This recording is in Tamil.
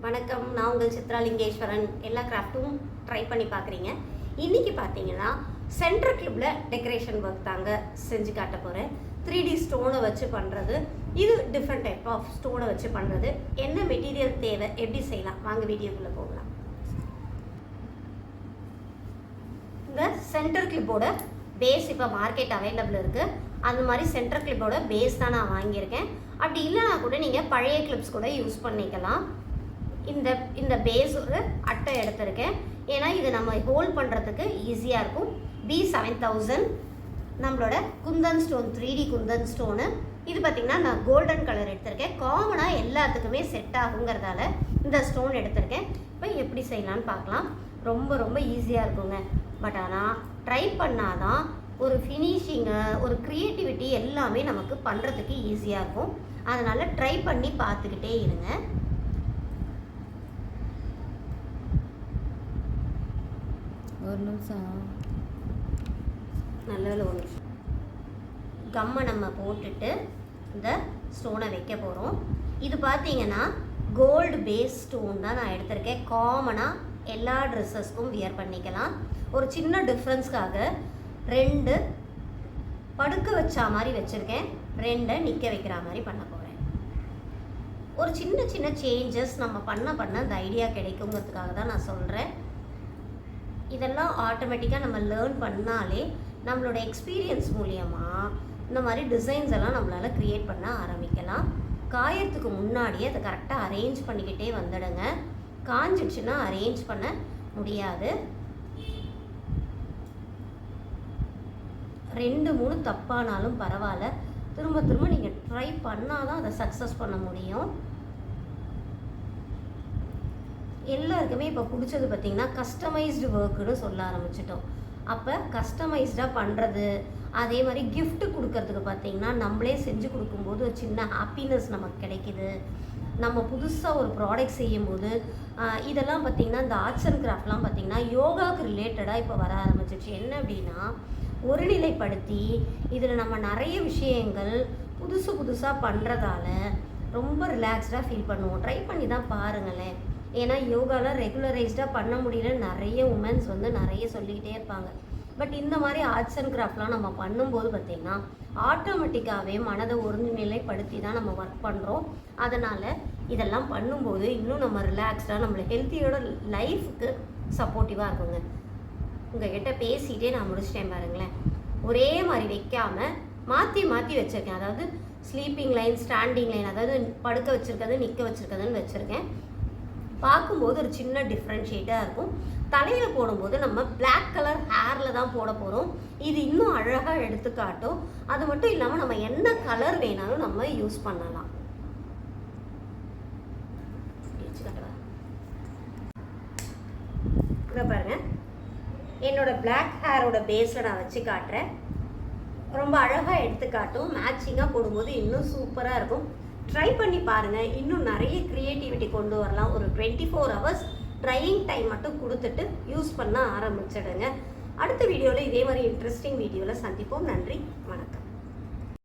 வணக்கம், நான் உங்கள் சித்ரா லிங்கேஸ்வரன். எல்லா கிராஃப்ட்டும் ட்ரை பண்ணி பார்க்குறீங்க. இன்றைக்கி பார்த்தீங்கன்னா சென்டர் கிளிப்பில் டெக்கரேஷன் ஒர்க் தாங்க செஞ்சு காட்ட போகிறேன். 3D ஸ்டோனை வச்சு பண்ணுறது. இது டிஃப்ரெண்ட் டைப் ஆஃப் ஸ்டோனை வச்சு பண்ணுறது. என்ன மெட்டீரியல் தேவை, எப்படி செய்யலாம், வாங்க வீடியோக்குள்ளே போகலாம். இந்த சென்டர் கிளிப்போட பேஸ் இப்போ மார்க்கெட் அவைலபிள் இருக்குது. அந்த மாதிரி சென்டர் கிளிப்போட பேஸ் தான் நான் வாங்கியிருக்கேன். அப்படி இல்லைனா கூட நீங்கள் பழைய கிளிப்ஸ் கூட யூஸ் பண்ணிக்கலாம். இந்த பேஸ் ஒரு அட்டை எடுத்திருக்கேன். ஏன்னா இது நம்ம ஹோல்ட் பண்ணுறதுக்கு ஈஸியாக இருக்கும். B7000 நம்மளோட Kundan stone, 3D Kundan stone. இது பார்த்திங்கன்னா நான் கோல்டன் கலர் எடுத்திருக்கேன். காமனாக எல்லாத்துக்குமே செட் ஆகுங்கிறதால இந்த ஸ்டோன் எடுத்திருக்கேன். இப்போ எப்படி செய்யலான்னு பார்க்கலாம். ரொம்ப ஈஸியாக இருக்குங்க. பட் ஆனால் ட்ரை பண்ணால் தான் ஒரு ஃபினிஷிங்கு, ஒரு க்ரியேட்டிவிட்டி எல்லாமே நமக்கு பண்ணுறதுக்கு ஈஸியாக இருக்கும். அதனால் ட்ரை பண்ணி பார்த்துக்கிட்டே இருங்க. ஒரு நிமிஷம் நல்ல ஒரு நிமிஷம். கம்மை நம்ம போட்டுட்டு இந்த ஸ்டோனை வைக்க போகிறோம். இது பார்த்தீங்கன்னா கோல்டு பேஸ் ஸ்டோன் தான் நான் எடுத்திருக்கேன். காமனாக எல்லா ட்ரெஸ்ஸஸ்க்கும் வியர் பண்ணிக்கலாம். ஒரு சின்ன டிஃப்ரென்ஸ்க்காக 2 படுக்க வச்சா மாதிரி வச்சுருக்கேன், 2 நிற்க வைக்கிற மாதிரி பண்ண போகிறேன். ஒரு சின்ன சேஞ்சஸ் நம்ம பண்ண அந்த ஐடியா கிடைக்குங்கிறதுக்காக தான் நான் சொல்கிறேன். இதெல்லாம் ஆட்டோமேட்டிக்காக நம்ம லேர்ன் பண்ணாலே நம்மளோட எக்ஸ்பீரியன்ஸ் மூலியமாக இந்த மாதிரி டிசைன்ஸ் எல்லாம் நம்மளால் க்ரியேட் பண்ண ஆரம்பிக்கலாம். காயறதுக்கு முன்னாடியே அதை கரெக்டாக அரேஞ்ச் பண்ணிக்கிட்டே வந்துடுங்க. காஞ்சிடுச்சுன்னா அரேஞ்ச் பண்ண முடியாது. 2-3 தப்பானாலும் பரவாயில்ல, திரும்ப நீங்கள் ட்ரை பண்ணால் தான் அதை சக்ஸஸ் பண்ண முடியும். எல்லாருக்குமே இப்போ பிடிச்சது பார்த்திங்கன்னா கஸ்டமைஸ்டு ஒர்க்குன்னு சொல்ல ஆரம்பிச்சிட்டோம். அப்போ கஸ்டமைஸ்டாக பண்ணுறது, அதே மாதிரி கிஃப்ட் கொடுக்கறதுக்கு பார்த்திங்கன்னா நம்மளே செஞ்சு கொடுக்கும்போது ஒரு சின்ன ஹாப்பினஸ் நமக்கு கிடைக்கிது. நம்ம புதுசாக ஒரு ப்ராடக்ட் செய்யும்போது இதெல்லாம் பார்த்திங்கன்னா இந்த ஆர்ட்ஸ் அண்ட் கிராஃப்ட்லாம் பார்த்திங்கன்னா யோகாவுக்கு ரிலேட்டடாக இப்போ வர ஆரம்பிச்சிச்சு. என்ன அப்படின்னா ஒருநிலைப்படுத்தி இதில் நம்ம நிறைய விஷயங்கள் புதுசாக பண்ணுறதால ரொம்ப ரிலாக்ஸ்டாக ஃபீல் பண்ணுவோம். ட்ரை பண்ணி தான் பாருங்களேன். ஏன்னா யோகாவில் ரெகுலரைஸ்டாக பண்ண முடியல நிறைய உமன்ஸ் நிறைய சொல்லிக்கிட்டே இருப்பாங்க. பட் இந்த மாதிரி ஆர்ட்ஸ் அண்ட் கிராஃப்ட்லாம் நம்ம பண்ணும்போது பார்த்திங்கன்னா ஆட்டோமேட்டிக்காகவே மனதை ஒருநிலைப்படுத்தி தான் நம்ம ஒர்க் பண்ணுறோம். அதனால் இதெல்லாம் பண்ணும்போது இன்னும் நம்ம ரிலாக்ஸ்டாக நம்மளை ஹெல்த்தியோட லைஃபுக்கு சப்போர்ட்டிவாக இருக்குங்க. உங்கள்கிட்ட பேசிகிட்டே நான் முடிச்சிட்டேன் பாருங்களேன். ஒரே மாதிரி வைக்காமல் மாற்றி வச்சுருக்கேன். அதாவது ஸ்லீப்பிங் லைன், ஸ்டாண்டிங் லைன், அதாவது படுக்க வச்சுருக்கிறது, நிற்க வச்சுருக்கிறதுன்னு வச்சுருக்கேன். பார்க்கும்போது ஒரு சின்ன டிஃப்ரென்ஷியேட்டாக இருக்கும். தலையில் போடும்போது நம்ம பிளாக் கலர் ஹேரில் தான் போட போகிறோம். இது இன்னும் அழகாக எடுத்துக்காட்டும். அது மட்டும் இல்லாமல் நம்ம என்ன கலர் வேணாலும் நம்ம யூஸ் பண்ணலாம். இதை பாருங்கள், என்னோட பிளாக் ஹேரோட பேஸில் நான் வச்சு காட்டுறேன். ரொம்ப அழகாக எடுத்துக்காட்டும். மேட்சிங்காக போடும்போது இன்னும் சூப்பராக இருக்கும். ட்ரை பண்ணி பாருங்கள். இன்னும் நிறைய க்ரியேட்டிவிட்டி கொண்டு வரலாம். ஒரு 24 hours ட்ரையிங் டைம் மட்டும் கொடுத்துட்டு யூஸ் பண்ண ஆரம்பிச்சிடுங்க. அடுத்த வீடியோவில் இதே மாதிரி இன்ட்ரெஸ்டிங் வீடியோவில் சந்திப்போம். நன்றி, வணக்கம்.